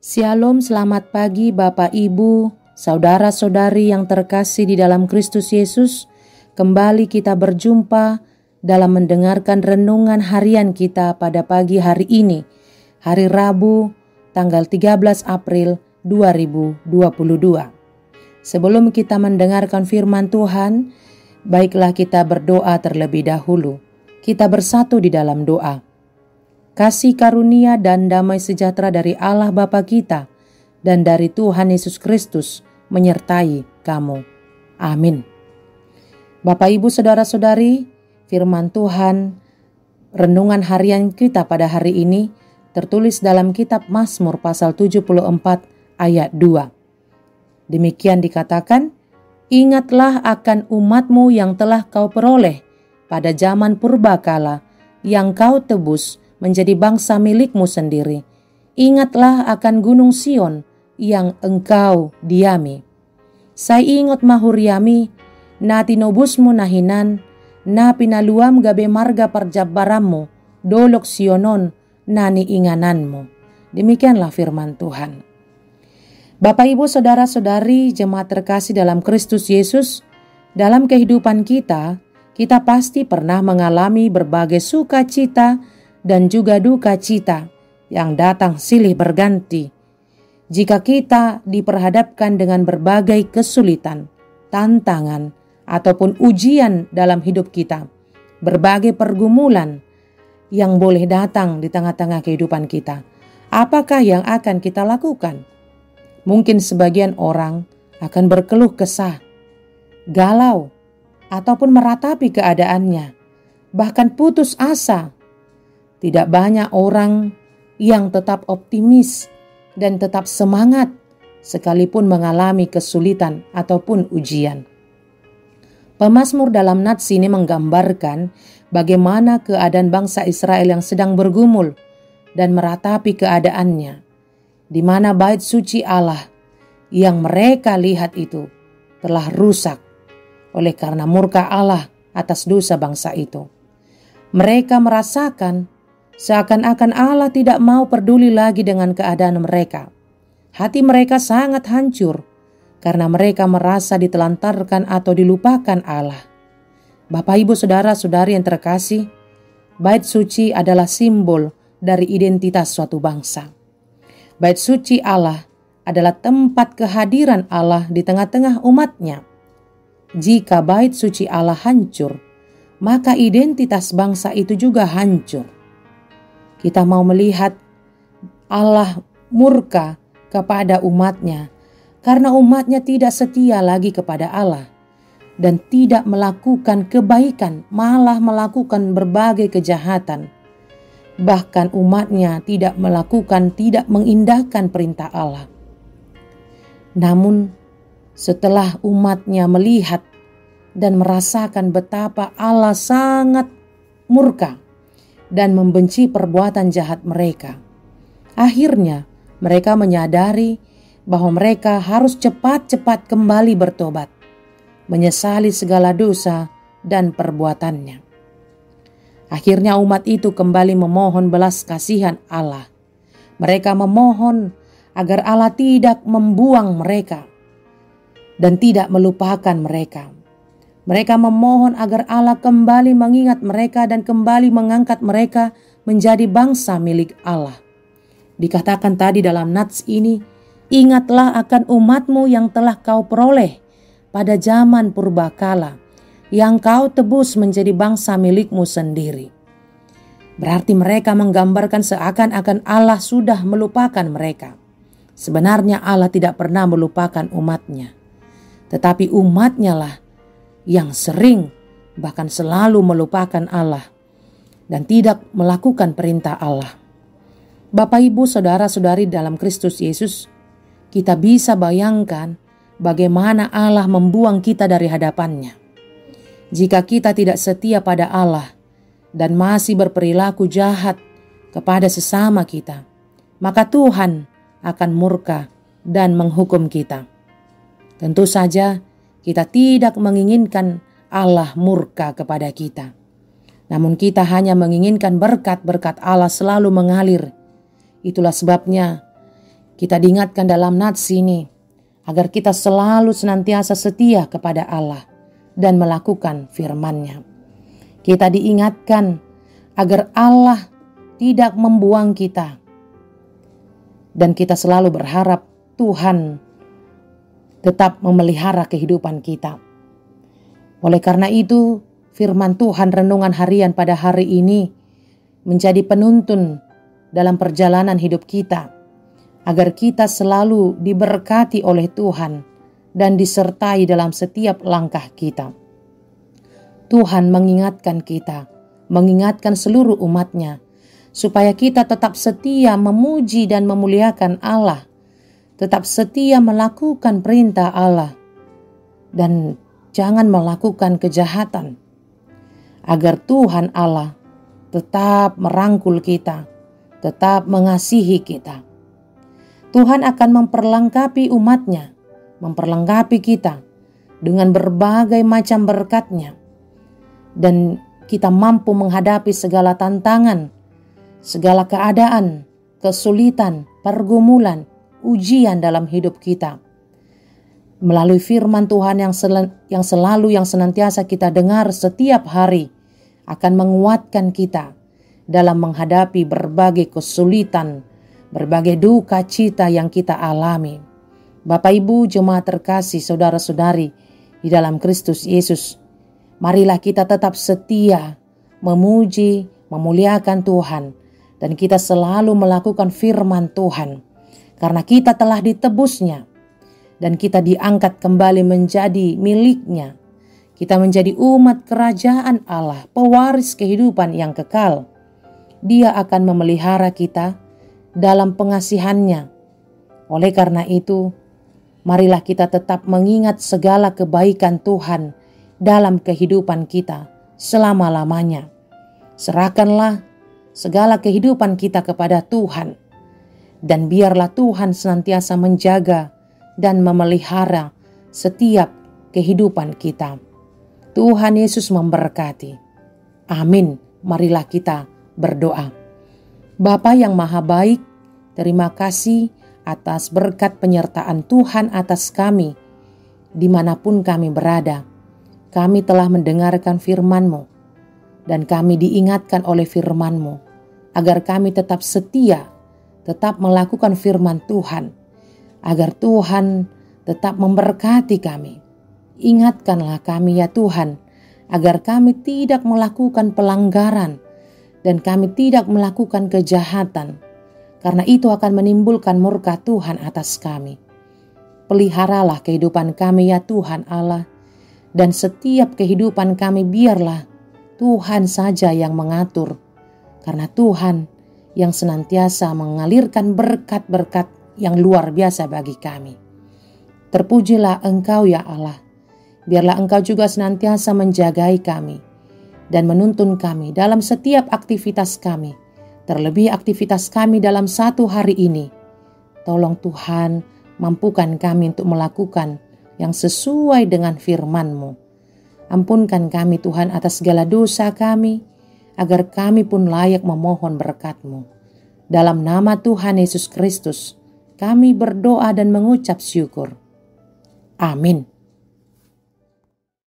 Shalom, selamat pagi Bapak Ibu, saudara-saudari yang terkasih di dalam Kristus Yesus. Kembali kita berjumpa dalam mendengarkan renungan harian kita pada pagi hari ini, hari Rabu, tanggal 13 April 2022. Sebelum kita mendengarkan firman Tuhan, baiklah kita berdoa terlebih dahulu. Kita bersatu di dalam doa. Kasih karunia dan damai sejahtera dari Allah Bapa kita dan dari Tuhan Yesus Kristus menyertai kamu. Amin. Bapak Ibu saudara-saudari, firman Tuhan, renungan harian kita pada hari ini tertulis dalam kitab Mazmur pasal 74 ayat 2. Demikian dikatakan, ingatlah akan umatmu yang telah kau peroleh pada zaman purbakala, yang kau tebus menjadi bangsa milikmu sendiri. Ingatlah akan gunung Sion yang engkau diami. Saya ingat mahuriami, na tinobusmu nahinan, na pinaluam gabe marga parjabaramu, dolok Sionon, nani ingananmu. Demikianlah firman Tuhan. Bapak Ibu saudara-saudari jemaat terkasih dalam Kristus Yesus, dalam kehidupan kita pasti pernah mengalami berbagai sukacita dan juga duka cita yang datang silih berganti. Jika kita diperhadapkan dengan berbagai kesulitan, tantangan, ataupun ujian dalam hidup kita, berbagai pergumulan yang boleh datang di tengah-tengah kehidupan kita, apakah yang akan kita lakukan? Mungkin sebagian orang akan berkeluh kesah, galau, ataupun meratapi keadaannya, bahkan putus asa. Tidak banyak orang yang tetap optimis dan tetap semangat sekalipun mengalami kesulitan ataupun ujian. Pemazmur dalam nats ini menggambarkan bagaimana keadaan bangsa Israel yang sedang bergumul dan meratapi keadaannya, di mana bait suci Allah yang mereka lihat itu telah rusak oleh karena murka Allah atas dosa bangsa itu. Mereka merasakan seakan-akan Allah tidak mau peduli lagi dengan keadaan mereka. Hati mereka sangat hancur karena mereka merasa ditelantarkan atau dilupakan Allah. Bapak Ibu saudara-saudari yang terkasih, bait suci adalah simbol dari identitas suatu bangsa. Bait suci Allah adalah tempat kehadiran Allah di tengah-tengah umatnya. Jika bait suci Allah hancur, maka identitas bangsa itu juga hancur. Kita mau melihat Allah murka kepada umatnya karena umatnya tidak setia lagi kepada Allah dan tidak melakukan kebaikan, malah melakukan berbagai kejahatan. Bahkan umatnya tidak mengindahkan perintah Allah. Namun setelah umatnya melihat dan merasakan betapa Allah sangat murka dan membenci perbuatan jahat mereka, akhirnya mereka menyadari bahwa mereka harus cepat-cepat kembali bertobat, menyesali segala dosa dan perbuatannya. Akhirnya umat itu kembali memohon belas kasihan Allah. Mereka memohon agar Allah tidak membuang mereka dan tidak melupakan mereka. Mereka memohon agar Allah kembali mengingat mereka dan kembali mengangkat mereka menjadi bangsa milik Allah. Dikatakan tadi dalam nats ini, ingatlah akan umatmu yang telah kau peroleh pada zaman purbakala, yang kau tebus menjadi bangsa milikmu sendiri. Berarti mereka menggambarkan seakan-akan Allah sudah melupakan mereka. Sebenarnya Allah tidak pernah melupakan umatnya, tetapi umatnya lah yang sering bahkan selalu melupakan Allah dan tidak melakukan perintah Allah. Bapak Ibu saudara-saudari dalam Kristus Yesus, kita bisa bayangkan bagaimana Allah membuang kita dari hadapannya. Jika kita tidak setia pada Allah dan masih berperilaku jahat kepada sesama kita, maka Tuhan akan murka dan menghukum kita. Tentu saja kita tidak menginginkan Allah murka kepada kita. Namun kita hanya menginginkan berkat-berkat Allah selalu mengalir. Itulah sebabnya Kita diingatkan dalam nats ini agar kita selalu senantiasa setia kepada Allah dan melakukan firman-Nya. Kita diingatkan agar Allah tidak membuang kita. Dan kita selalu berharap Tuhan tetap memelihara kehidupan kita. Oleh karena itu, firman Tuhan renungan harian pada hari ini menjadi penuntun dalam perjalanan hidup kita, agar kita selalu diberkati oleh Tuhan dan disertai dalam setiap langkah kita. Tuhan mengingatkan kita, mengingatkan seluruh umat-Nya, supaya kita tetap setia memuji dan memuliakan Allah, tetap setia melakukan perintah Allah, dan jangan melakukan kejahatan, agar Tuhan Allah tetap merangkul kita, tetap mengasihi kita. Tuhan akan memperlengkapi umat-Nya, memperlengkapi kita dengan berbagai macam berkat-Nya, dan kita mampu menghadapi segala tantangan, segala keadaan, kesulitan, pergumulan, ujian dalam hidup kita. Melalui firman Tuhan yang senantiasa kita dengar setiap hari akan menguatkan kita dalam menghadapi berbagai kesulitan, berbagai duka cita yang kita alami. Bapak Ibu jemaat terkasih, saudara-saudari di dalam Kristus Yesus, marilah kita tetap setia memuji, memuliakan Tuhan, dan kita selalu melakukan firman Tuhan, karena kita telah ditebus-Nya dan kita diangkat kembali menjadi milik-Nya. Kita menjadi umat kerajaan Allah, pewaris kehidupan yang kekal. Dia akan memelihara kita dalam pengasihan-Nya. Oleh karena itu, marilah kita tetap mengingat segala kebaikan Tuhan dalam kehidupan kita selama-lamanya. Serahkanlah segala kehidupan kita kepada Tuhan, dan biarlah Tuhan senantiasa menjaga dan memelihara setiap kehidupan kita. Tuhan Yesus memberkati. Amin. Marilah kita berdoa. Bapa yang maha baik, terima kasih atas berkat penyertaan Tuhan atas kami, dimanapun kami berada. Kami telah mendengarkan firman-Mu, dan kami diingatkan oleh firman-Mu, agar kami tetap setia, tetap melakukan firman Tuhan, agar Tuhan tetap memberkati kami. Ingatkanlah kami ya Tuhan, agar kami tidak melakukan pelanggaran dan kami tidak melakukan kejahatan, karena itu akan menimbulkan murka Tuhan atas kami. Peliharalah kehidupan kami ya Tuhan Allah, dan setiap kehidupan kami biarlah Tuhan saja yang mengatur, karena Tuhan yang senantiasa mengalirkan berkat-berkat yang luar biasa bagi kami. Terpujilah Engkau ya Allah. Biarlah Engkau juga senantiasa menjagai kami dan menuntun kami dalam setiap aktivitas kami, terlebih aktivitas kami dalam satu hari ini. Tolong Tuhan, mampukan kami untuk melakukan yang sesuai dengan firman-Mu. Ampunkan kami Tuhan atas segala dosa kami, agar kami pun layak memohon berkat-Mu. Dalam nama Tuhan Yesus Kristus, kami berdoa dan mengucap syukur. Amin.